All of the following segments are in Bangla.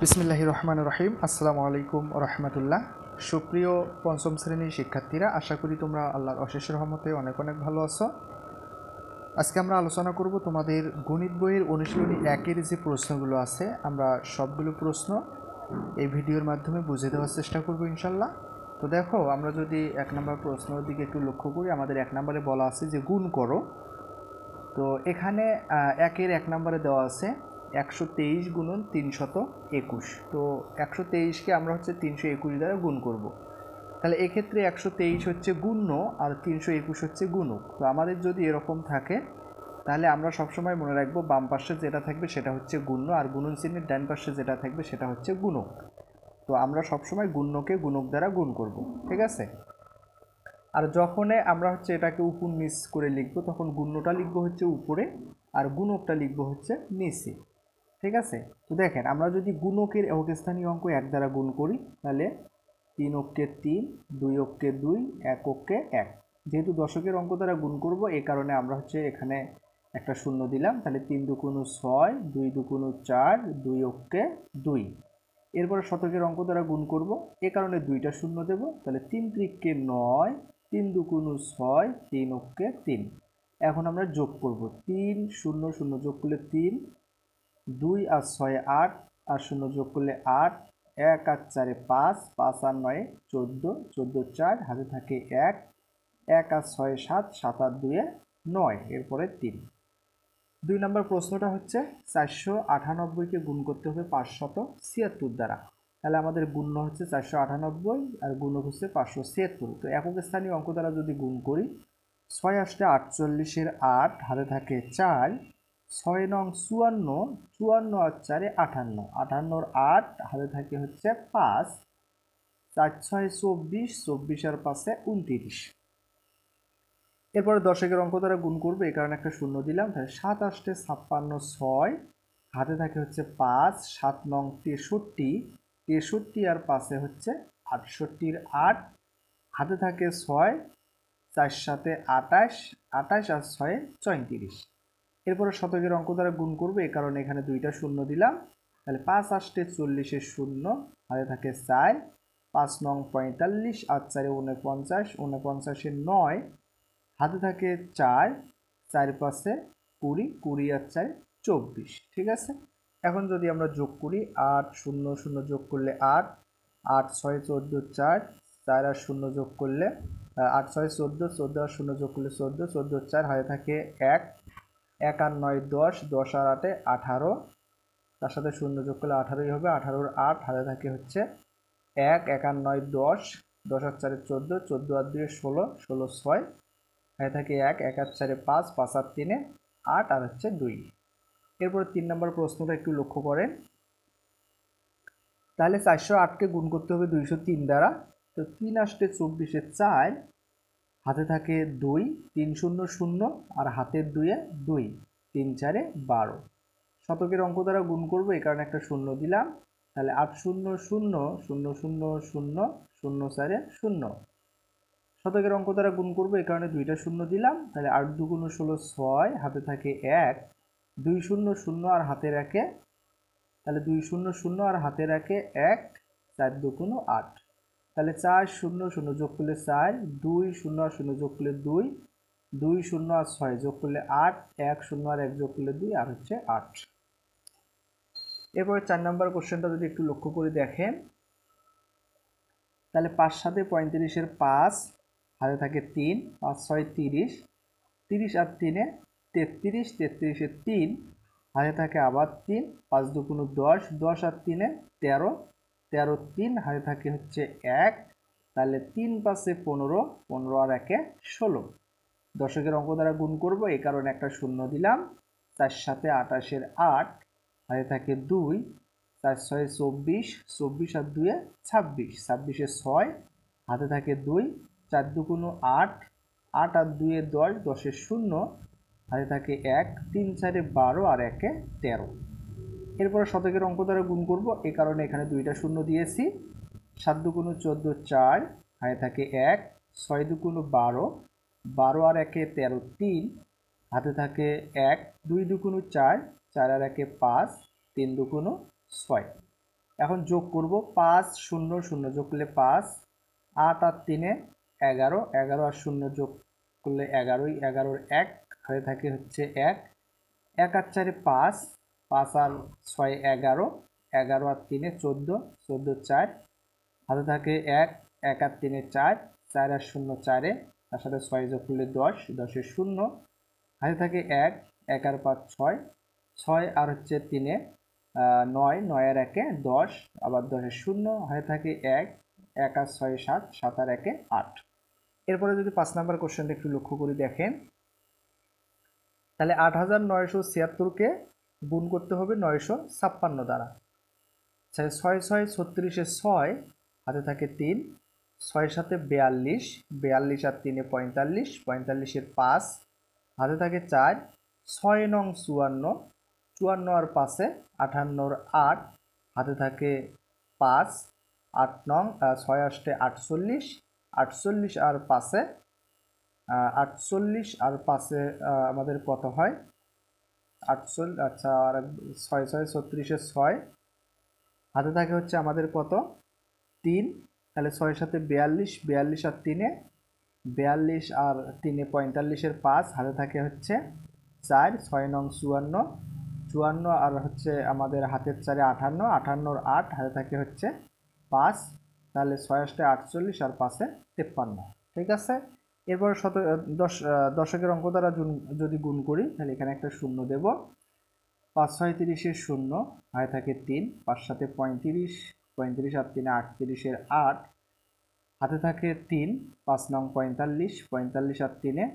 বিসমিল্লাহির রহমানির রহিম। আসসালামু আলাইকুম রহমতুল্লাহ। সুপ্রিয় পঞ্চম শ্রেণীর শিক্ষার্থীরা, আশা করি তোমরা আল্লাহর অশেষ রহমতে অনেক অনেক ভালো আছো। আজকে আমরা আলোচনা করব তোমাদের গণিত বইয়ের অনুশীলনী 1-এর যে প্রশ্নগুলো আছে, আমরা সবগুলো প্রশ্ন এই ভিডিওর মাধ্যমে বুঝে দেওয়ার চেষ্টা করব ইনশাল্লাহ। তো দেখো, আমরা যদি 1 নম্বর প্রশ্নের দিকে একটু লক্ষ্য করি, আমাদের 1 নম্বরে বলা আছে যে গুণ করো। তো এখানে 1-এর 1 নম্বরে দেওয়া আছে 123 গুণন 321। তো 123কে আমরা হচ্ছে 321 দ্বারা গুণ করব। তাহলে এক্ষেত্রে 123 হচ্ছে গুণ্য আর 321 হচ্ছে গুণক। তো আমাদের যদি এরকম থাকে তাহলে আমরা সবসময় মনে রাখবো বাম পাশে যেটা থাকবে সেটা হচ্ছে গুণ্য, আর গুণন চিহ্নের ডান পাশে যেটা থাকবে সেটা হচ্ছে গুণক। তো আমরা সবসময় গুণ্যকে গুণক দ্বারা গুণ করব, ঠিক আছে। আর যখনে আমরা হচ্ছে এটাকে উপর নিচ করে লিখব, তখন গুণ্যটা লিখব হচ্ছে উপরে আর গুণকটা লিখব হচ্ছে নিচে, ঠিক আছে। তো দেখেন, আমরা যদি গুণকের একক স্থানীয় অঙ্ক 1 দ্বারা গুণ করি তাহলে 3 অক্ষে 3, 2 অক্ষে 2, 1 অক্ষে 1। যেহেতু দশকের অঙ্ক দ্বারা গুণ করব, এই কারণে আমরা হচ্ছে এখানে একটা শূন্য দিলাম। তাহলে 3 দুগুণ 6, 2 দুগুণ 4, 2 অক্ষে 2। এরপরে শতকের অঙ্ক দ্বারা গুণ করব, এ কারণে 2টা শূন্য দেব। তাহলে 3 ত্রিকে 9, 3 দুগুণ 6, 3 অক্ষে 3। এখন আমরা যোগ করব, 3 0 0 যোগ করলে 3, 2 আর 6 8, আর 0 যোগ করলে 8, 1 আর 4 5, 5 আর 9 14, 14 4 হাতে থাকে 1, 1 আর 6 7, 7 আর 2 9, এরপরে 3। 2 নম্বর প্রশ্নটা হচ্ছে 498কে গুণ করতে হবে 576 দ্বারা। তাহলে আমাদের গুণ্য হচ্ছে 498 আর গুণক হচ্ছে 576। তো একক স্থানীয় অঙ্ক দ্বারা যদি গুণ করি, 6 8 48-এর 8 হাতে থাকে 4, 6 নং 54, 54 আর 4 58, 58-র 8 হাতে থাকে হচ্ছে 5, 4 6 24, 24 আর 5 29। এরপরে দশকের অঙ্ক দ্বারা গুণ করবো, এই কারণে একটা শূন্য দিলাম। তাহলে 7 8 56, 6 হাতে থাকে হচ্ছে 5, 7 নং 63, 63 আর 5 হচ্ছে 68-র 8 হাতে থাকে 6, 4 7 28, 28 আর 6 34। এরপরে শতকের অঙ্ক দ্বারা গুণ করবো, এই কারণে এখানে 2টা শূন্য দিলাম। তাহলে 5 8 40-এর 0 হাতে থাকে 4, 5 নং 45 আর 4 49, 49-এর 9 হাতে থাকে 4, 4 5 20, 20 আর 4 24, ঠিক আছে। এখন যদি আমরা যোগ করি, 8 0 0 যোগ করলে 8, 8 6 14 4, 4 আর 0 যোগ করলে 8 6 14, 14 আর 0 যোগ করলে 14, 14 4 হাতে থাকে 1, 1 আর 9 10, 10 আর 8 18, তার সাথে 0 যোগ করলে 18ই হবে। 18-র 8 হাতে থাকে হচ্ছে 1, 1 আর 9 10, 10 আর 4 14, 14 আর 2 16, 16 6 হাতে থাকে 1, 1 আর 4 5, 5 আর 3 8 আর হচ্ছে 2। এরপর 3 নম্বর প্রশ্নটা একটু লক্ষ্য করেন। তাহলে 408কে গুণ করতে হবে 203 দ্বারা। তো 3 8 24-এর 4 হাতে থাকে 2, 3 0 0 আর হাতের 2 2, 3 4 12। শতকের অঙ্ক দ্বারা গুণ করব, এই কারণে একটা শূন্য দিলাম। তাহলে 8 0 0 0 0 0 0 4 0। শতকের অঙ্ক দ্বারা গুণ করব, এই কারণে 2টা শূন্য দিলাম। তাহলে 8 দুগুণ 16 6 হাতে থাকে 1, 2 0 0 আর হাতের 1, তাহলে 2 0 0 আর হাতের 1 1, 4 দুগুণ 8। তাহলে 4 0 0 যোগ করলে 4, 2 0 আর 0 যোগ করলে 2, 2 0 আর 6 যোগ করলে 8, 1 0 আর 1 যোগ করলে 2 আর হচ্ছে 8। এরপরে 4 নম্বর কোশ্চেনটা যদি একটু লক্ষ্য করে দেখেন, তাহলে 5 7 35-এর 5 হাতে থাকে 3, 5 6 30, 30 আর 3 33, 33-এর 3 হাতে থাকে আবার 3, 5 দুগুণ 10, 10 আর 3 13, 13 3 হাতে থাকে হচ্ছে 1। তাহলে 3 5 15, 15 আর 1 16। দশকের অঙ্ক দ্বারা গুণ করব, এই কারণে একটা শূন্য দিলাম। 4 7 28-এর 8 হাতে থাকে 2, 4 6 24, 24 আর 2 26, 26-এর 6 হাতে থাকে 2, 4 দুগুণ 8, 8 আর 2 10, 10-এর 0 হাতে থাকে 1, 3 4 12 আর 1 13। এরপরে শতকের অঙ্ক দ্বারা গুণ করব, এই কারণে এখানে 2টা শূন্য দিয়েছি। 7 দুগুণ 14 4 হাতে থাকে 1, 6 দুগুণ 12, 12 আর 1 13 3 হাতে থাকে 1, 2 দুগুণ 4, 4 আর 1 5, 3 দুগুণ 6। এখন যোগ করব 5 0 0 যোগ করলে 5, 8 আর 3 11, 11 আর 0 যোগ করলে 11, 11 1 হয়ে থাকে হচ্ছে 1, 1 আর 4 5, 5 আর 6 11, 11 আর 3 14, 14 4 হাতে থাকে 1, 1 আর 3 4, 4 আর 0 4, তার সাথে 6 যোগ করলে 10, 10 এর 0 হাতে থাকে 1, 1 আর 5 6, 6 আর হচ্ছে 3 9, 9 আর 1 10, আবার 10 এর 0 হাতে থাকে 1, 1 আর 6 7, 7 আর 1 8। এরপরে যদি 5 নাম্বার কোশ্চেনটা একটু লক্ষ্য করে দেখেন, তাহলে 8976 কে গুণ করতে হবে 956 দ্বারা। 6 6 36 6 হাতে থাকে 3, 6 7 42, 42 আর 3 45, 45 এর 5 হাতে থাকে 4, 6 নং 54, 54 আর 5 58 8 হাতে থাকে 5, 8 নং 6 8 48, 48 আর 5 48 আর 5 আমাদের কত হয় 48, আচ্ছা আর 6 6 36 6 হাতে থাকে হচ্ছে আমাদের কত 3, তাহলে 6 7 42, 42 আর 3 42 আর 3 45 এর 5 হাতে থাকে হচ্ছে 4, 6 নং 54, 54 আর হচ্ছে আমাদের হাতের 4 58, 58 আর 8 হাতে থাকে হচ্ছে 5, তাহলে 6 8 48 আর 5 53। ঠিক আছে, এরপর দশকের অঙ্ক দ্বারা যদি গুণ করি তাহলে এখানে একটা শূন্য দেব, 5 6 30 এর 0 হাতে থাকে 3, 5 7 35, 35 আর 3 38 এর 8 হাতে থাকে 3, 5 নং 45, 45 আর 3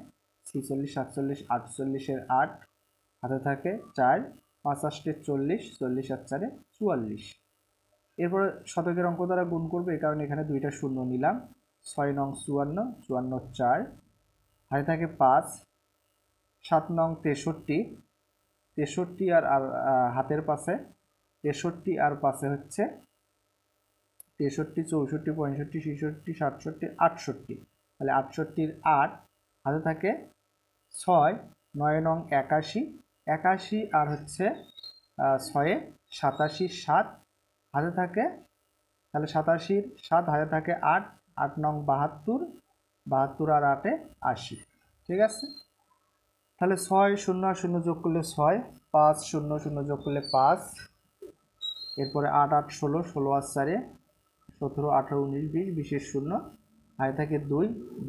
46 47 48 এর 8 হাতে থাকে 4, 5 8 40, 40 আর 4 44। এরপরে শতকের অঙ্ক দ্বারা গুণ করবো, এই কারণে এখানে দুইটা শূন্য নিলাম, 6 নং 54, 54 4 হাতে থাকে 5, 7 নং 63, 63 আর হাতের পাশে 63 আর পাশে হচ্ছে 63 64 65 66 67 68, তাহলে 68 8 হাতে থাকে 6, 9 নং 81, 81 আর হচ্ছে 6 87 7 হাতে থাকে, তাহলে 87 7 হাতে থাকে 8, 8 নং 72, 72 আর 8 80। ঠিক আছে, তাহলে 6 0 আর 0 যোগ করলে 6, 5 0 0 যোগ করলে 5, এরপরে 8 8 16, 16 আর 4 17 18 19 20, 20 এর 0 হাতে থাকে 2,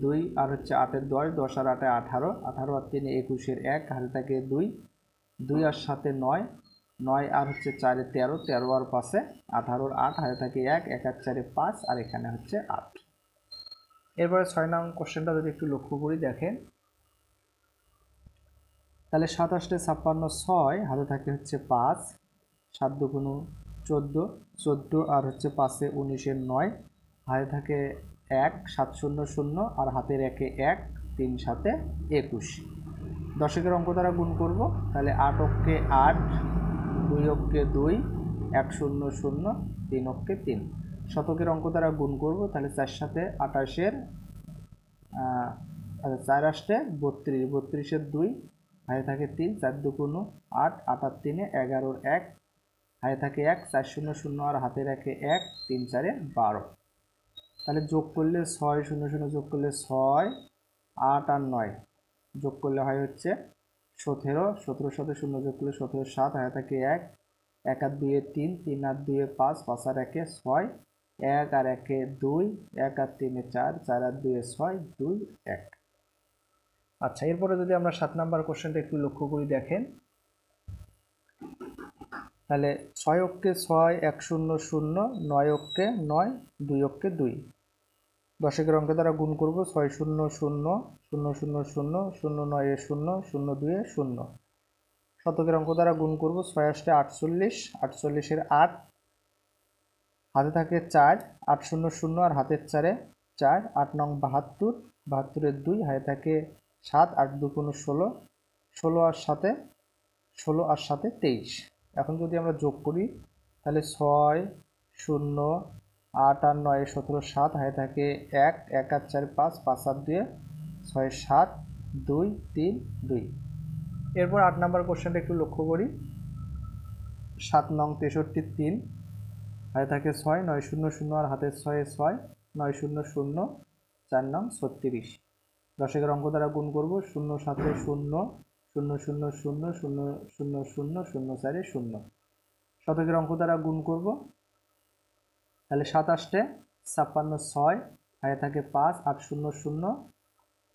2 আর হচ্ছে 8 এর 10, 10 আর 8 18, 18 আর 3 21 এর 1 হাতে থাকে 2, 2 আর 7 9, 9 আর হচ্ছে 4 এর 13, 13 আর 5 18 আর 8 হাতে থাকে 1, 1 আর 4 5 আর এখানে হচ্ছে 8। এরপরে 6 নং কোশ্চেনটা যদি একটু লক্ষ্য করি দেখেন, তাহলে 7 8 56 6 হাতে থাকে হচ্ছে 5, 7 2 14, 14 আর হচ্ছে 5 19 এর 9 হাতে থাকে 1, 7 0 0 আর হাতের 1 1, 3 7 21। দশকের অঙ্ক দ্বারা গুণ করব, তাহলে 8 অক্ষে 8, 2 অক্ষে 2, 1 0 0, 3 অক্ষে 3। শতকের অঙ্ক দ্বারা গুণ করব, তাহলে 4 7 28 এর 4 8 32, 32 এর 2 হাতে থাকে 3, 4 2 8, 8 আর 3 11 1 হাতে থাকে 1, 4 0 0 আর হাতের 1 1, 3 4 12। তাহলে যোগ করলে 6 0 0 যোগ করলে 6, 8 আর 9 যোগ করলে হয় হচ্ছে 17, 17 সাথে 0 যোগ করলে 17 7 হাতে থাকে 1, 1 আর 2 3, 3 আর 2 5, 5 আর 1 6, 1 আর 1 2, 1 আর 3 4, 4 আর 2 6, 2 1। আচ্ছা, এরপরে যদি আমরা 7 নাম্বার কোশ্চেনটা একটু লক্ষ্য করি দেখেন, তাহলে 6 অক্ষে 6, 1 0 0, 9 অক্ষে 9, 2 অক্ষে 2। দশকের অঙ্ক দ্বারা গুণ করব, 6 0 0, 0 0 0, 0 9 এ 0, 0 2 এ 0। শতকের অঙ্ক দ্বারা গুণ করব, 6 8 48, 48 এর 8 হাতে থাকে 4, 8 0 0 আর হাতের 4 4, 8 নং 72, 72 এর 2 হাতে থাকে 7, 8 2 16, 16 আর 7 16 আর 7 23। এখন যদি আমরা যোগ করি, তাহলে 6 0 8 আর 9 17 7 হাতে থাকে 1, 1 আর 4 5, 5 আর 2 6 7, 2 3 2। এরপর 8 নাম্বার কোশ্চেনটা একটু লক্ষ্য করি, 7 নং 63 3 হাতে থাকে 6, 9 শূন্য শূন্য আর হাতের 6 6, 9 শূন্য শূন্য, 4 নং 36। দশকের অঙ্ক দ্বারা গুণ করব, 0 7 0 0 0 0 0 0 0 0 4 0। শতকের অঙ্ক দ্বারা গুণ করব, তাহলে 7 8 56 6, হাতে থাকে 5 8 0 0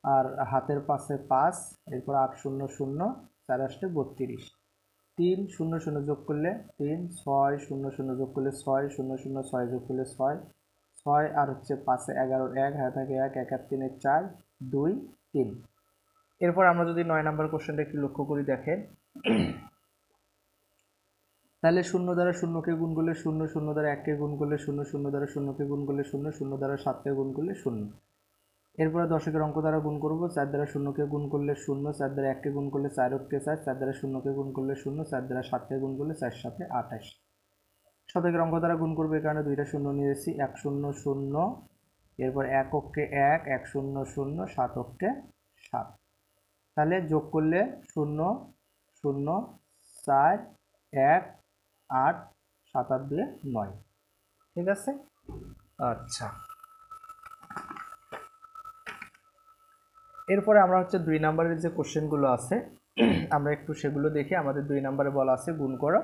আর হাতের পাশে 5, এরপর 8 0 0, 4 8 32। 3 0 0 যোগ করলে 3, 6 0 0 যোগ করলে 6, 0 0 6 যোগ করলে 6, 6 আর হচ্ছে 5 11 1, হাতে থাকে 1 1 আর 3 4 2 3। এরপর আমরা যদি 9 নম্বর কোশ্চেনটা একটু লক্ষ্য করি, দেখেন তাহলে 0 দ্বারা 0 কে গুণ করলে 0, 0 দ্বারা 1 কে গুণ করলে 0, 0 দ্বারা 0 কে গুণ করলে 0, 0 দ্বারা 7 কে গুণ করলে 0। এরপরে দশকের অঙ্ক দ্বারা গুণ করব, 4 দ্বারা 0 কে গুণ করলে 0, 4 দ্বারা 1 কে গুণ করলে 4 অক্ষে 4, 4 দ্বারা 0 কে গুণ করলে 0, 4 দ্বারা 7 কে গুণ করলে 4 7 28। শতকের অঙ্ক দ্বারা গুণ করব, এই কারণে দুইটা শূন্য নিয়েছি, 1 0 0, এরপর 1 অক্ষে 1, 1 0 0, 7 অক্ষে 7। তাহলে যোগ করলে 0 0 4 1 8 7 আর 2 9। ঠিক আছে। আচ্ছা, এরপরে আমরা হচ্ছে 2 নম্বরের যে কোশ্চেনগুলো আছে আমরা একটু সেগুলো দেখি। আমাদের 2 নম্বরে বলা আছে গুণ করো।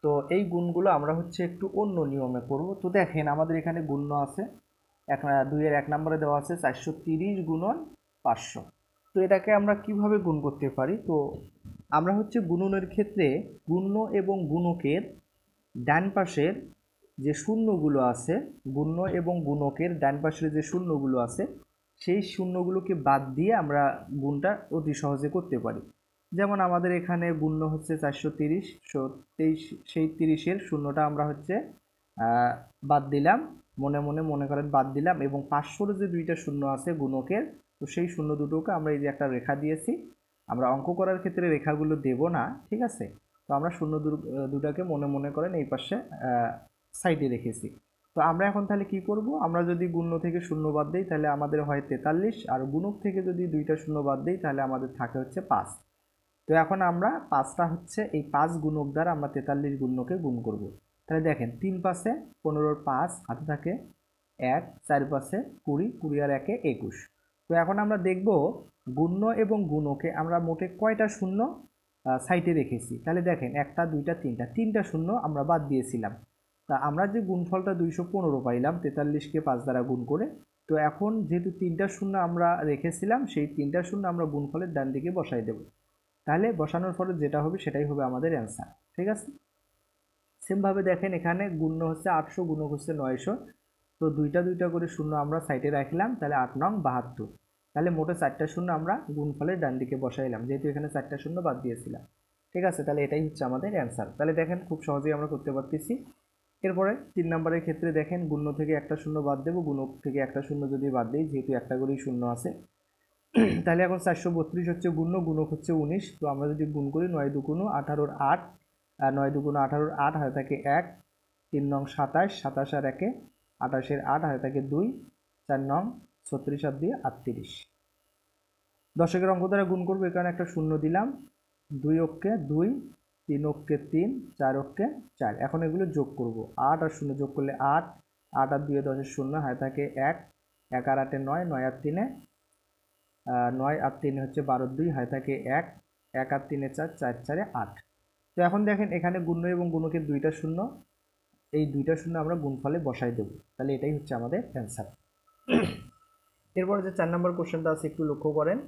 তো এই গুণগুলো আমরা হচ্ছে একটু অন্য নিয়মে করব। তো দেখেন আমাদের এখানে গুণ্য আছে, 2 এর 1 নম্বরে দেওয়া আছে 430 গুণন 500। তো এটাকে আমরা কিভাবে গুণ করতে পারি? তো আমরা হচ্ছে গুণনের ক্ষেত্রে গুণ্য এবং গুণকের ডান পাশের যে শূন্যগুলো আছে, গুণ্য এবং গুণকের ডান পাশের যে শূন্যগুলো আছে সেই শূন্যগুলোকে বাদ দিয়ে আমরা গুণটা অতি সহজে করতে পারি। যেমন আমাদের এখানে গুণ্য হচ্ছে 430, সেই 30-এর শূন্যটা আমরা হচ্ছে বাদ দিলাম, মনে করেন বাদ দিলাম, এবং 500-র যে দুইটা শূন্য আছে গুণকের, তো সেই শূন্য দুটোকে আমরা এই যে একটা রেখা দিয়েছি, আমরা অঙ্ক করার ক্ষেত্রে রেখাগুলো দেব না, ঠিক আছে। তো আমরা শূন্য দুটাকে মনে করেন এই পাশে সাইডে রেখেছি। তো আমরা এখন তাহলে কি করব? আমরা যদি গুণ্য থেকে শূন্য বাদ দিই তাহলে আমাদের হয় 43, আর গুণক থেকে যদি দুইটা শূন্য বাদ দিই তাহলে আমাদের থাকে হচ্ছে 5। তো এখন আমরা 5টা হচ্ছে এই 5 গুণক দ্বারা আমরা 43 গুণ্যকে গুণ করব। তাহলে দেখেন 3 পাশে 15-র 5, হাতে থাকে 1, 4 পাশে 20, 20 আর 1 21। তো এখন আমরা দেখব গুণ্য এবং গুণকে আমরা মোটে কয়টা শূন্য সাইডে রেখেছি। তাহলে দেখেন 1টা 2টা 3টা শূন্য আমরা বাদ দিয়েছিলাম। তা আমরা যে গুণফলটা 215 পাইলাম 43-কে 5 দ্বারা গুণ করে। তো এখন যেহেতু 3টা শূন্য আমরা রেখেছিলাম, সেই 3টা শূন্য আমরা গুণফলের ডান দিকে বসাই দেব। তাহলে বসানোর ফলে যেটা হবে সেটাই হবে আমাদের অ্যান্সার। ঠিক আছে। সেমভাবে দেখেন এখানে গুণ্য হচ্ছে 800, গুণক হচ্ছে 900। তো দুইটা করে শূন্য আমরা সাইডে রাখলাম, তাহলে 8 নং 72। তাহলে মোটে 4টা শূন্য আমরা গুণফলের ডান দিকে বসাইলাম, যেহেতু এখানে 4টা শূন্য বাদ দিয়েছিলাম। ঠিক আছে, তাহলে এটাই হচ্ছে আমাদের অ্যান্সার। তাহলে দেখেন খুব সহজেই আমরা করতে পারতেছি। এরপরে 3 নম্বরের ক্ষেত্রে দেখেন গুণ্য থেকে একটা শূন্য বাদ দেবো, গুণক থেকে একটা শূন্য যদি বাদ দিই, যেহেতু একটা করেই শূন্য আছে, তাহলে এখন 432 হচ্ছে গুণ্য, গুণক হচ্ছে 19। তো আমরা যদি গুণ করি 9 দুগুণ 18-র 8, আর 9 দুগুণ 18-র 8, হাতে থাকে 1, 3 নং 27, 27 আর 1 28-এর 8, হাতে থাকে 2, 4 নং 36 আর 2 38। দশকের অঙ্ক দ্বারা গুণ করবো, এখানে একটা শূন্য দিলাম, 2 অক্ষে 2, 3 অক্ষে 3, 4 অক্ষে 4। এখন এগুলো যোগ করব, 8 আর 0 যোগ করলে 8, 8 আর 2 10 0, হাতে থাকে 1, 1 আর 8 9, 9 আর 3 9 আর 3 হচ্ছে 12, 2 হাতে থাকে 1, 1 আর 3 4, 4 4 8। তো এখন দেখেন এখানে গুণ্য এবং গুণকের দুইটা শূন্য, এই দুইটা শূন্য আমরা গুণফলে বসাই দেব, তাহলে এটাই হচ্ছে আমাদের অ্যান্সার। এরপরে যে 4 নম্বর কোশ্চেনটা আছে একটু লক্ষ্য করেন।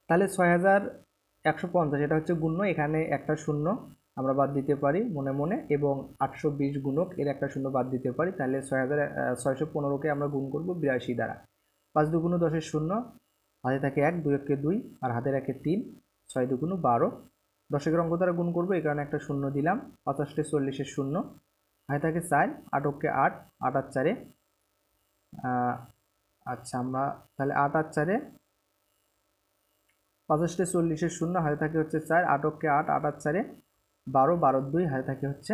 তাহলে 6150 এটা হচ্ছে গুণ্য, এখানে একটা শূন্য আমরা বাদ দিতে পারি মনে, এবং 820 গুণক এর একটা শূন্য বাদ দিতে পারি। তাহলে 6615-কে আমরা গুণ করব 82 দ্বারা। 5 দুগুণ 10-এর শূন্য, হাতে থাকে 1, 2 একে 2 আর হাতের 1 3, 6 দুগুণ 12। দশকের অঙ্ক দ্বারা গুণ করবো, এই কারণে একটা শূন্য দিলাম। 50-তে 40-এর শূন্য, হাতে থাকে 4, 8 অক্ষে 8, 8 আর 4, আচ্ছা আমরা তাহলে 8 আর 4, 50-তে 40-এর শূন্য, হাতে থাকে হচ্ছে 4, 8 অক্ষে 8, 8 আর 4, 12, 12 2, হাতে থাকে হচ্ছে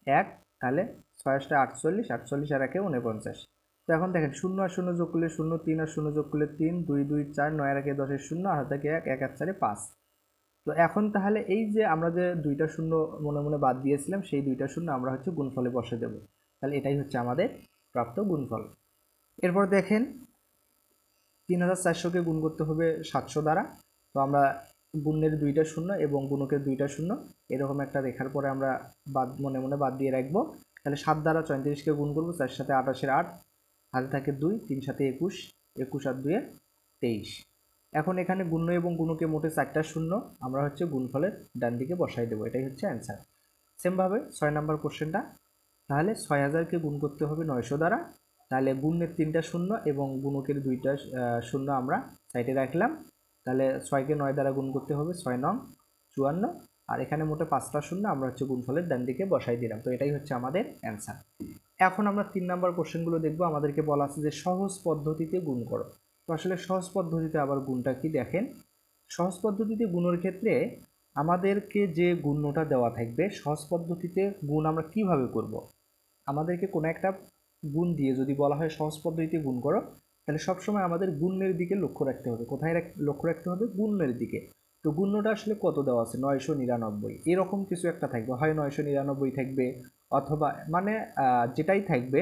1, তাহলে 6 48, 48 আর 1 49। তো এখন দেখেন 0 আর 0 যোগ করলে 0, 3 আর 0 যোগ করলে 3, 2 2 4, 9 আর 1 10-এর শূন্য, হাতে থাকে 1, 1 আর 4 5। তো এখন তাহলে এই যে আমরা যে দুইটা শূন্য মনে মনে বাদ দিয়েছিলাম সেই দুইটা শূন্য আমরা হচ্ছে গুণফলে বসে দেব। তাহলে এটাই হচ্ছে আমাদের প্রাপ্ত গুণফল। এরপর দেখেন 3400কে গুণ করতে হবে 700 দ্বারা। তো আমরা গুণের দুইটা শূন্য এবং গুণকের দুইটা শূন্য এরকম একটা রেখার পরে আমরা বাদ মনে মনে বাদ দিয়ে রাখবো। তাহলে 7 দ্বারা 34কে গুণ করবো, 4 সাথে 28-এর 8, হাতে থাকে 2, 3 সাথে 21, 21 আর 2 23। এখন এখানে গুণ্য এবং গুণকে মোটে 4টা শূন্য আমরা হচ্ছে গুণফলের ডান দিকে বসাই দেবো। এটাই হচ্ছে অ্যান্সার। সেমভাবে 6 নাম্বার কোশ্চেনটা, তাহলে 6000কে গুণ করতে হবে 900 দ্বারা। তাহলে গুণের 3টা শূন্য এবং গুণকের 2টা শূন্য আমরা সাইডে রাখলাম। তাহলে 6কে 9 দ্বারা গুণ করতে হবে, 6 9 54, আর এখানে মোটে 5টা শূন্য আমরা হচ্ছে গুণফলের ডান দিকে বসাই দিলাম। তো এটাই হচ্ছে আমাদের অ্যান্সার। এখন আমরা 3 নাম্বার কোশ্চেনগুলো দেখব। আমাদেরকে বলা আছে যে সহজ পদ্ধতিতে গুণ করো। তো আসলে সহজ পদ্ধতিতে আবার গুণটা কি দেখেন, সহজ পদ্ধতিতে গুণের ক্ষেত্রে আমাদেরকে যে গুণ্যটা দেওয়া থাকবে, সহজ পদ্ধতিতে গুণ আমরা কিভাবে করব। আমাদেরকে কোনো একটা গুণ দিয়ে যদি বলা হয় সহজ পদ্ধতিতে গুণ করো, তাহলে সবসময় আমাদের গুণের দিকে লক্ষ্য রাখতে হবে। কোথায় লক্ষ্য রাখতে হবে? গুণের দিকে। তো গুণ্যটা আসলে কত দেওয়া আছে? 999 এরকম কিছু একটা থাকবে, হয় 999 থাকবে, অথবা মানে যেটাই থাকবে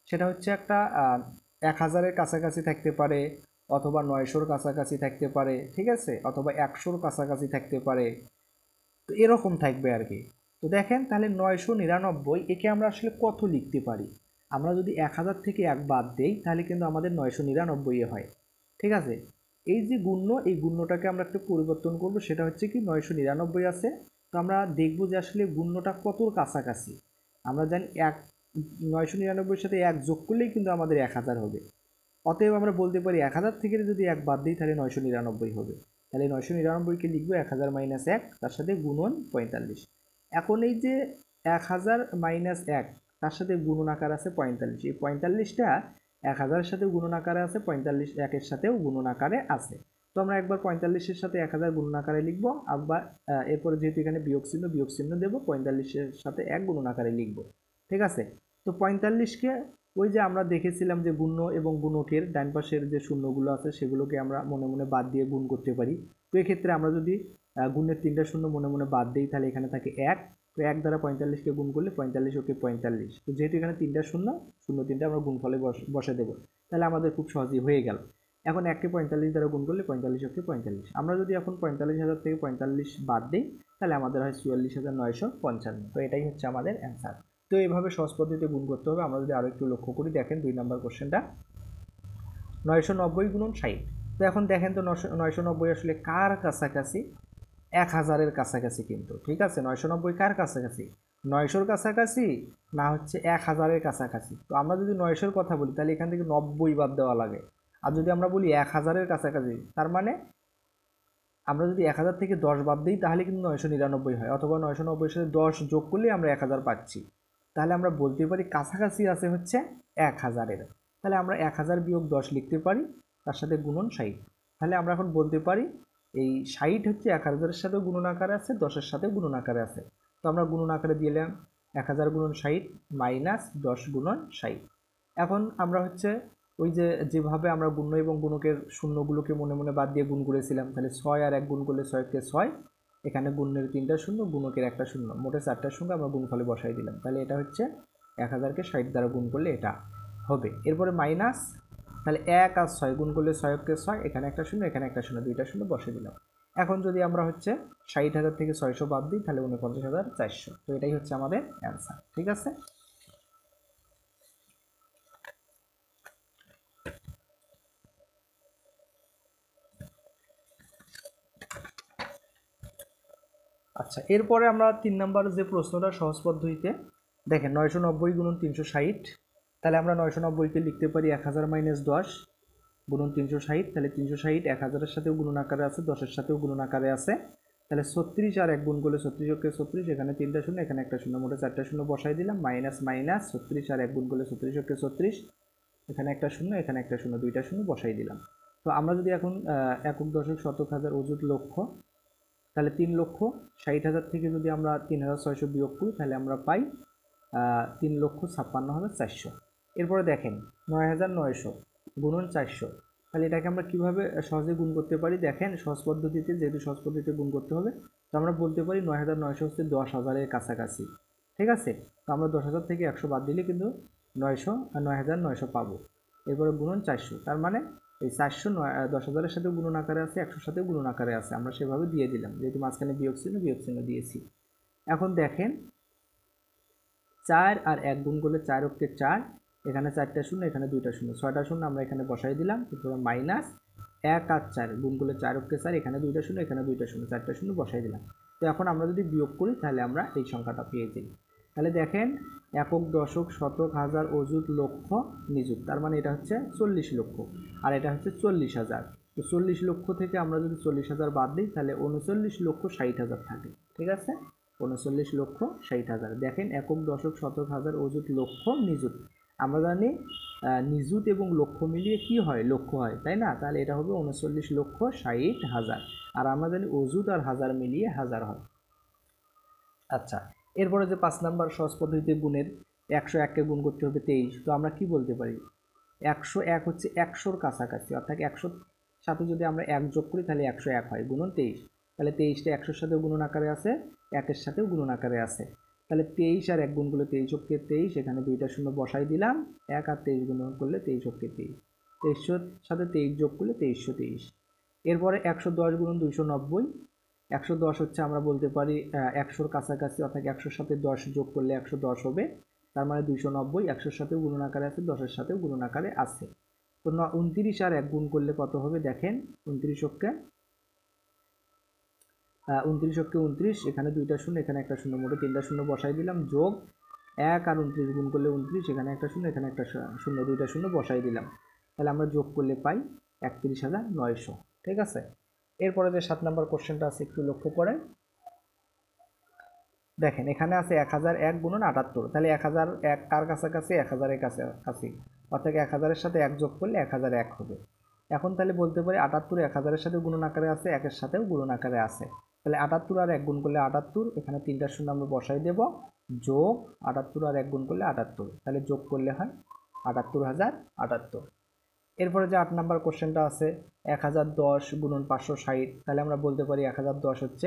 সেটা হচ্ছে একটা 1000-এর কাছাকাছি থাকতে পারে, অথবা 900-র কাছাকাছি থাকতে পারে, ঠিক আছে, অথবা 100-র কাছাকাছি থাকতে পারে। তো এরকম থাকবে আর কি। তো দেখেন তাহলে 999 একে আমরা আসলে কত লিখতে পারি? আমরা যদি 1000 থেকে 1 বাদ দেই তাহলে কিন্তু আমাদের 999 হয়, ঠিক আছে। এই যে গুণ্য, এই গুণ্যটাকে আমরা একটু পরিবর্তন করব, সেটা হচ্ছে কি 999 আছে। তো আমরা দেখব যে আসলে গুণ্যটা কতর কাছাকাছি। আমরা জানি 999-এর সাথে 1 যোগ করলেই কিন্তু আমাদের 1000 হবে। অতএব আমরা বলতে পারি 1000 থেকে যদি 1 বাদ দিই তাহলে 999 হবে। তাহলে 999-কে লিখবো 1000 মাইনাস 1, তার সাথে গুণন 45। এখন এই যে 1000 মাইনাস 1 তার সাথে গুণন আকার আছে 45, এই 45টা 1000-এর সাথে গুণন আকারে আছে, 45 1-এর সাথেও গুণন আকারে আছে। তো আমরা একবার 45-এর সাথে 1000 গুণন আকারে লিখবো, আবার এরপরে যেহেতু এখানে বিয়োগ চিহ্ন দেবো, 45-এর সাথে 1 গুণন আকারে লিখবো, ঠিক আছে। তো 45কে ওই যে আমরা দেখেছিলাম যে গুণ্য এবং গুণকের ডান পাশের যে শূন্যগুলো আছে সেগুলোকে আমরা মনে মনে বাদ দিয়ে গুণ করতে পারি। তো এক্ষেত্রে আমরা যদি গুণের 3টা শূন্য মনে মনে বাদ দিই তাহলে এখানে থাকে 1। তো 1 দ্বারা 45কে গুণ করলে 45 ওকে 45। তো যেহেতু এখানে 3টা শূন্য, 3টা আমরা গুণফলে বসে দেবো, তাহলে আমাদের খুব সহজেই হয়ে গেল। এখন 1কে 45 দ্বারা গুণ করলে 45 ওকে 45। আমরা যদি এখন 45,000 থেকে 45 বাদ দিই তাহলে আমাদের হয় 44,955। তো এটাই হচ্ছে আমাদের অ্যান্সার। তো এইভাবে সহজ পদ্ধতিতে গুণ করতে হবে। আমরা যদি আরও একটু লক্ষ্য করি, দেখেন 2 নাম্বার কোশ্চেনটা, 990 গুণন 60। তো এখন দেখেন তো 990 আসলে কার কাছাকাছি? 1000-এর কাছাকাছি কিন্তু, ঠিক আছে। 990 কার কাছাকাছি? 900-র কাছাকাছি, না হচ্ছে 1000-এর কাছাকাছি। তো আমরা যদি 900-র কথা বলি তাহলে এখান থেকে 90 বাদ দেওয়া লাগে। আর যদি আমরা বলি 1000-এর কাছাকাছি, তার মানে আমরা যদি 1000 থেকে 10 বাদ দিই তাহলে কিন্তু 999 হয়, অথবা 990-এর সাথে 10 যোগ করলেই আমরা 1000 পাচ্ছি। তাহলে আমরা বলতে পারি কাছাকাছি আছে হচ্ছে 1000-এর। তাহলে আমরা 1000 বিয়োগ 10 লিখতে পারি, তার সাথে গুণন 60। তাহলে আমরা এখন বলতে পারি এই 60 হচ্ছে 1000-এর সাথেও গুণন আকারে আছে, 10-এর সাথেও গুণন আকারে আছে। তো আমরা গুণন আকারে দিলাম 1000 গুণন 60 মাইনাস 10 গুণন 60। এখন আমরা হচ্ছে ওই যে যেভাবে আমরা গুণ্য এবং গুণকের শূন্যগুলোকে মনে মনে বাদ দিয়ে গুণ করেছিলাম, তাহলে 6 আর 1 গুণ করলে 6কে 6, এখানে গুণের 3টা শূন্য, গুণকের 1টা শূন্য, মোটে 4টার সঙ্গে আমরা গুণফলে বসাই দিলাম। তাহলে এটা হচ্ছে 1000-কে 60 দ্বারা গুণ করলে এটা হবে। এরপরে মাইনাস, তাহলে 1 আর 6 গুণ করলে 6কে 6, এখানে একটা শূন্য, এখানে একটা শূন্য, 2টা শূন্য বসে দিলাম। এখন যদি আমরা হচ্ছে 60,000 থেকে 600 বাদ দিই তাহলে 49,400। তো এটাই হচ্ছে আমাদের অ্যান্সার, ঠিক আছে। আচ্ছা, এরপরে আমরা 3 নাম্বার যে প্রশ্নটা সহজ পদ্ধতিতে, দেখেন 990 গুণন 360। তাহলে আমরা 990-কে লিখতে পারি 1000 মাইনাস 10 গুণন 360। তাহলে 360 1000-এর সাথেও গুণন আকারে আছে, 10-এর সাথেও গুণন আকারে আছে। তাহলে 36 আর 1 গুণ করলে 36কে 36, এখানে 3টা শূন্য, এখানে একটা শূন্য, মোটে 4টা শূন্য বসাই দিলাম। মাইনাস মাইনাস 36 আর 1 গুণ করলে 36কে 36, এখানে একটা শূন্য, এখানে একটা শূন্য, 2টা শূন্য বসাই দিলাম। তো আমরা যদি এখন একক দশক শতক হাজার অযুত লক্ষ, তাহলে 3,60,000 থেকে যদি আমরা 3,600 বিয়োগ করি তাহলে আমরা পাই 3,56,400। এরপরে দেখেন 9,900 গুণন 400। তাহলে এটাকে আমরা কিভাবে সহজে গুণ করতে পারি? দেখেন সহজ পদ্ধতিতে, যেহেতু সহজ পদ্ধতিতে গুণ করতে হবে, তো আমরা বলতে পারি 9900 হচ্ছে 10,000-এর কাছাকাছি। ঠিক আছে, তো আমরা 10,000 থেকে 100 বাদ দিলে কিন্তু 900 আর 9,900 পাবো। এরপরে গুণন 400, তার মানে এই 400 10,000-এর সাথেও গুণন আকারে আছে, 100-এর সাথেও গুণন আকারে আছে, আমরা সেভাবে দিয়ে দিলাম, যেহেতু মাঝখানে বিয়োগ চিহ্ন দিয়েছি। এখন দেখেন 4 আর 1 গুণ করলে 4 অক্ষে 4, এখানে 4টা শূন্য, এখানে 2টা শূন্য, 6টা শূন্য আমরা এখানে বসাই দিলাম। এরপরে মাইনাস 1 আর 4 গুণ করলে 4 অক্ষে 4, এখানে 2টা শূন্য, এখানে 2টা শূন্য, 4টা শূন্য বসাই দিলাম। তো এখন আমরা যদি বিয়োগ করি তাহলে আমরা এই সংখ্যাটা পেয়ে যাই। তাহলে দেখেন একক, দশক, শতক, হাজার, অযুত, লক্ষ, নিযুত, তার মানে এটা হচ্ছে 40 লক্ষ আর এটা হচ্ছে 40,000। তো 40 লক্ষ থেকে আমরা যদি 40,000 বাদ দিই তাহলে 39,60,000 থাকে। ঠিক আছে, 39,60,000। দেখেন একক, দশক, শতক, হাজার, অযুত, লক্ষ, নিযুত। আমরা জানি নিযুত এবং লক্ষ মিলিয়ে কি হয়, লক্ষ হয়, তাই না? তাহলে এটা হবে 39,60,000। আর আমরা জানি অযুত আর হাজার মিলিয়ে হাজার হয়। আচ্ছা, এরপরে যে 5 নাম্বার সহজ পদ্ধতিতে গুণের, 101কে গুণ করতে হবে 23। তো আমরা কি বলতে পারি, 101 হচ্ছে 100-র কাছাকাছি, অর্থাৎ 100-র সাথে যদি আমরা 1 যোগ করি তাহলে 101 হয়, গুণন 23। তাহলে 23টা 100-র সাথেও গুণন আকারে আছে, 1-এর সাথেও গুণন আকারে আছে। তাহলে 23 আর 1 গুণ করলে 23 অক্ষে 23, এখানে 2টা শূন্য বসাই দিলাম। 1 আর 23 গুণন করলে 23 অক্ষে 23, 2300-র সাথে 23 যোগ করলে 2323। এরপরে 110 গুণন 290, 110 হচ্ছে আমরা বলতে পারি 100-র কাছাকাছি, অর্থাৎ 100-র সাথে 10 যোগ করলে 110 হবে, তার মানে 290। 100-র সাথেও গুণন আকারে আছে, 10-এর সাথেও গুণন আকারে আছে। তো 29 আর 1 গুণ করলে কত হবে দেখেন, 29 অক্ষে 29, এখানে 2টা শূন্য, এখানে একটা শূন্য, মোটে 3টা শূন্য বসাই দিলাম, যোগ 1 আর 29 গুণ করলে 29, এখানে একটা শূন্য, এখানে একটা শূন্য, 2টা শূন্য বসাই দিলাম। তাহলে আমরা যোগ করলে পাই 31,900। ঠিক আছে, এরপরে যে 7 নাম্বার কোশ্চেনটা আছে একটু লক্ষ্য করেন। দেখেন এখানে আছে 1001 গুণন 78, তাহলে 1001 কার কাছাকাছি, 1000-এর কাছাকাছি, অর্থাৎ 1000-এর সাথে 1 যোগ করলে 1001 হবে। এখন তাহলে বলতে পারি 78 1000-এর সাথে গুণন আকারে আছে, 1-এর সাথেও গুণন আকারে আছে। তাহলে 78 আর 1 গুণ করলে 78, এখানে 3টা শূন্য আমরা বসাই দেব, যোগ 78 আর 1 গুণ করলে 78, তাহলে যোগ করলে হয় 78,078। এরপরে যে 8 নাম্বার কোশ্চেনটা আছে 1010 গুণন 560, তাহলে আমরা বলতে পারি 1010 হচ্ছে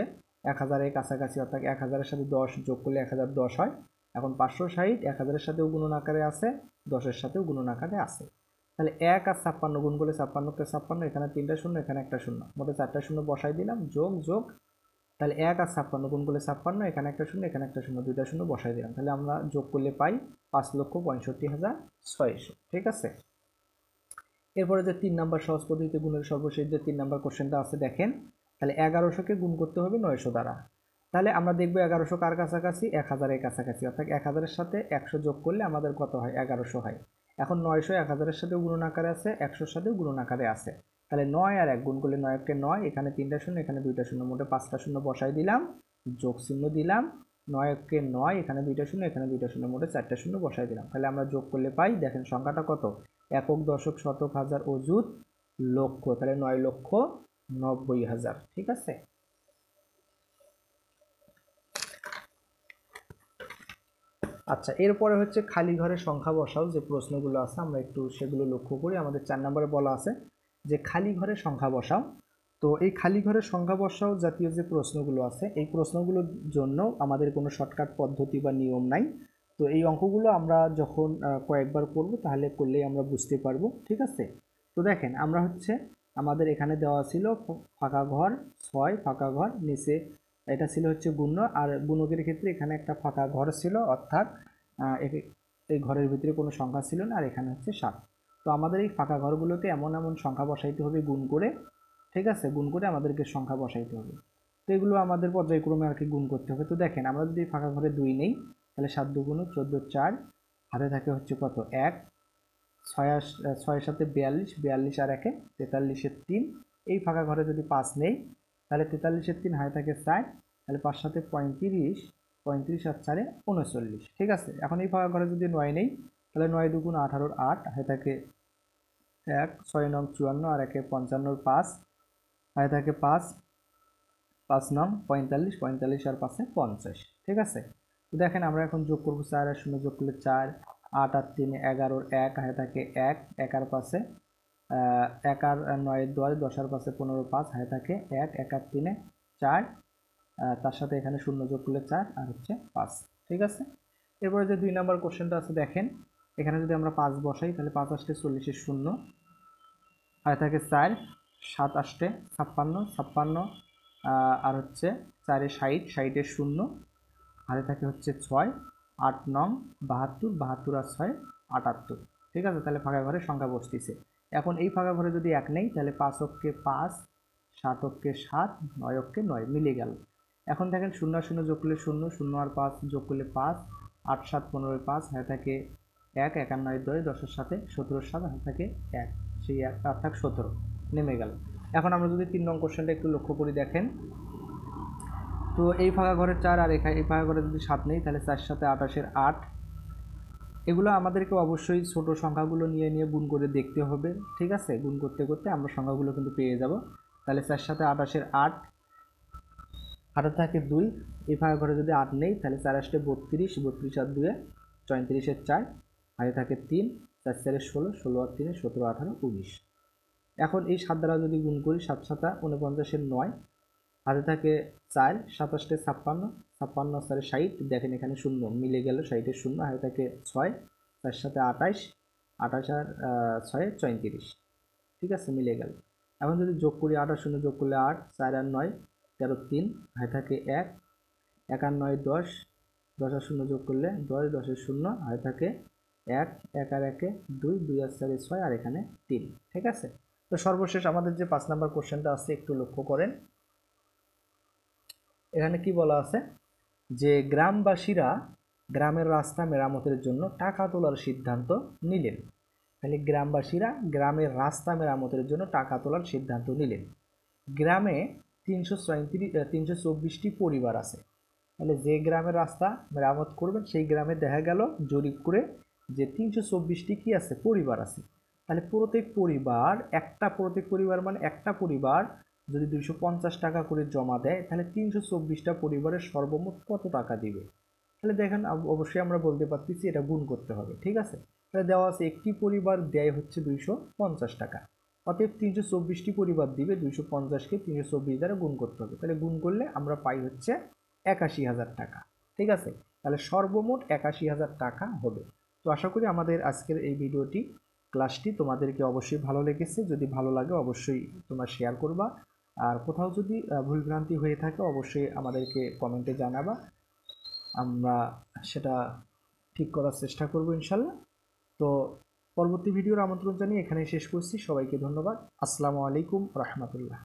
1000-এর কাছাকাছি, অর্থাৎ 1000-এর সাথে 10 যোগ করলে 1010 হয়। এখন 560 1000-এর সাথেও গুণন আকারে আছে, 10-এর সাথেও গুণন আকারে আছে। তাহলে 1 আর 56 গুণ করলে 56কে 56, এখানে 3টা শূন্য, এখানে একটা শূন্য, মোটে 4টা শূন্য বসাই দিলাম, যোগ যোগ, তাহলে 1 আর 56 গুণ করলে 56, এখানে একটা শূন্য, এখানে একটা শূন্য, 2টা শূন্য বসাই দিলাম। তাহলে আমরা যোগ করলে পাই 5,65,600। ঠিক আছে, এরপরে যে 3 নাম্বার সহজ পদ্ধতিতে গুণের সর্বশেষ যে 3 নাম্বার কোশ্চেনটা আছে দেখেন, তাহলে 1100-কে গুণ করতে হবে 900 দ্বারা। তাহলে আমরা দেখব 1100 কার কাছাকাছি, 1000-এর কাছাকাছি, অর্থাৎ 1000-এর সাথে 100 যোগ করলে আমাদের কত হয়, 1100 হয়। এখন 900 1000-এর সাথেও গুণন আকারে আছে, 100-এর সাথেও গুণন আকারে আছে। তাহলে 9 আর 1 গুণ করলে 9-কে 9, এখানে 3টা শূন্য, এখানে 2টা শূন্য, মোটে 5টা শূন্য বসাই দিলাম, যোগ চিহ্ন দিলাম, 9-কে 9, এখানে 2টা শূন্য, এখানে 2টা শূন্য, মোটে 4টা শূন্য বসাই দিলাম। তাহলে আমরা যোগ করলে পাই, দেখেন সংখ্যাটা কত, একক, দশক, শতক, হাজার, অযুত, লক্ষ, তাহলে 9,90,000। ঠিক আছে, আচ্ছা এরপরে হচ্ছে খালি ঘরের সংখ্যা বসাও যে প্রশ্নগুলো আছে আমরা একটু সেগুলো লক্ষ্য করি। আমাদের 4 নম্বরে বলা আছে যে খালি ঘরের সংখ্যা বসাও। তো এই খালি ঘরের সংখ্যা বসাও জাতীয় যে প্রশ্নগুলো আছে, এই প্রশ্নগুলোর জন্য আমাদের কোনো শর্টকাট পদ্ধতি বা নিয়ম নাই। তো এই অঙ্কগুলো আমরা যখন কয়েকবার করব তাহলে করলেই আমরা বুঝতে পারবো। ঠিক আছে, তো দেখেন আমরা হচ্ছে আমাদের এখানে দেওয়া ছিল ফাঁকা ঘর 6, ফাঁকা ঘর নিচে এটা ছিল হচ্ছে গুণ্য, আর গুণকের ক্ষেত্রে এখানে একটা ফাঁকা ঘর ছিল, অর্থাৎ এই ঘরের ভিতরে কোনো সংখ্যা ছিল না, আর এখানে হচ্ছে 7। তো আমাদের এই ফাঁকা ঘরগুলোতে এমন এমন সংখ্যা বসাইতে হবে গুণ করে। ঠিক আছে, গুণ করে আমাদেরকে সংখ্যা বসাইতে হবে। তো এগুলো আমাদের পর্যায়ক্রমে আর কি গুণ করতে হবে। তো দেখেন আমরা যদি ফাঁকা ঘরে 2 নেই, তাহলে 7 2 গুণ 14 4, হাতে থাকে হচ্ছে কত 1, 6 সাথে 42, 42 আর 1 43-এর 3। এই ফাঁকা ঘরে যদি 5 নেই, তাহলে 43-এর 3 হাতে থাকে 4, তাহলে 5 সাথে 35, 35 আর 4 39। ঠিক আছে, এখন এই ফাঁকা ঘরে যদি 9 নেই, তাহলে 9 2 গুণ 18, 8 হাতে থাকে 1, 6 নং 54 আর 1 55, 5 হাতে থাকে 5, 5 নং 45, 45 আর 5 50। ঠিক আছে, তো দেখেন আমরা এখন যোগ করবো, 4 আর 0 যোগ করলে 4, 8 আর 3 11, 1 হাতে থাকে 1, 1 আর 5 1 আর 9 10, 10 আর 5 15, 5 হাতে থাকে 1, 1 আর 3 4, তার সাথে এখানে শূন্য যোগ করলে 4 আর হচ্ছে 5। ঠিক আছে, এরপরে যে 2 নাম্বার কোশ্চেনটা আছে দেখেন, এখানে যদি আমরা 5 বসাই তাহলে 5 আসতে 40 শূন্য, আর থাকে 4, 7 আসতে 56, 56 আর হচ্ছে 4 60, 60 শূন্য, হাতে থাকে হচ্ছে 6, 8 9 72, 72 আর 6 78। ঠিক আছে, তাহলে ফাঁকা ঘরে সংখ্যা বসতেছে। এখন এই ফাঁকা ঘরে যদি 1 নেই তাহলে 5 অক্ষে 5, 7 অক্ষে 7, 9 অক্ষে 9 মিলে গেল। এখন দেখেন 0 আর 0 যোগ করলে 0, 0 আর 5 যোগ করলে 5, 8 7 15 5, হাতে থাকে 1, 1 আর 9 10, 10 এর সাথে 17 7, হাতে থাকে 1, সেই 1 আর থাক 17 নেমে গেল। এখন আমরা যদি 3 নং কোশ্চেনটা একটু লক্ষ্য করি দেখেন, তো এই ফাঁকা ঘরের 4 আর এই ফাঁকা ঘরে যদি 7 নেই তাহলে 4 সাথে 28 8। এগুলো আমাদেরকে অবশ্যই ছোট সংখ্যাগুলো নিয়ে নিয়ে গুণ করে দেখতে হবে। ঠিক আছে, গুণ করতে করতে আমরা সংখ্যাগুলো কিন্তু পেয়ে যাব। তাহলে 4 সাথে 28 8, হাতে থাকে 2, এই ফাঁকা ঘরে যদি 8 নেই তাহলে 4 আসতে 32, 32 আর 2 34 4, হাতে থাকে 3, 4 4 16, 16 আর 3 17 18 19। এখন এই 7 দ্বারা যদি গুণ করি 7 7 49 9, হাতে থাকে 4, 27 56, 56 4 60, দেখেন এখানে শূন্য মিলে গেল, 60 শূন্য, হাতে থাকে 6, 4 সাথে 28, 28 আর 6 34। ঠিক আছে, মিলে গেল। এখন যদি যোগ করি 8 আর 0 যোগ করলে 8, 4 আর 9 13 3, হাতে থাকে 1, 1 আর 9 10, 10 আর 0 যোগ করলে 10, 10 এর 0, হাতে থাকে 1, 1 আর 1 2, 2 আর 4 6 আর এখানে 3। ঠিক আছে, তো সর্বশেষ আমাদের যে 5 নাম্বার কোশ্চেনটা আছে একটু লক্ষ্য করেন। এখানে কি বলা আছে যে গ্রামবাসীরা গ্রামের রাস্তা মেরামতের জন্য টাকা তোলার সিদ্ধান্ত নিলেন। তাহলে গ্রামবাসীরা গ্রামের রাস্তা মেরামতের জন্য টাকা তোলার সিদ্ধান্ত নিলেন। গ্রামে 324টি পরিবার আছে। তাহলে যে গ্রামের রাস্তা মেরামত করবেন সেই গ্রামে দেখা গেল জরিপ করে যে 324টি কি আছে, পরিবার আছে। তাহলে প্রত্যেক পরিবার মানে একটা পরিবার যদি 250 টাকা করে জমা দেয় তাহলে 324টা পরিবারের সর্বমোট কত টাকা দিবে। তাহলে দেখেন অবশ্যই আমরা বলতে পারতেছি এটা গুণ করতে হবে। ঠিক আছে, তাহলে দেওয়া আছে একটি পরিবার দেয় হচ্ছে 250 টাকা, অতএব 324টি পরিবার দিবে 250কে 324 দ্বারা গুণ করতে হবে। তাহলে গুণ করলে আমরা পাই হচ্ছে 81,000 টাকা। ঠিক আছে, তাহলে সর্বমোট 81,000 টাকা হবে। তো আশা করি আমাদের আজকের এই ভিডিওটি ক্লাসটি তোমাদেরকে অবশ্যই ভালো লেগেছে। যদি ভালো লাগে অবশ্যই তোমরা শেয়ার করবা, আর কোথাও যদি ভুলভ্রান্তি হয়ে থাকে অবশ্যই আমাদেরকে কমেন্টে জানাবা, আমরা সেটা ঠিক করার চেষ্টা করব ইনশাল্লাহ। তো পরবর্তী ভিডিওর আমন্ত্রণ জানিয়ে এখানেই শেষ করছি। সবাইকে ধন্যবাদ। আসসালামু আলাইকুম রহমতুল্লাহ।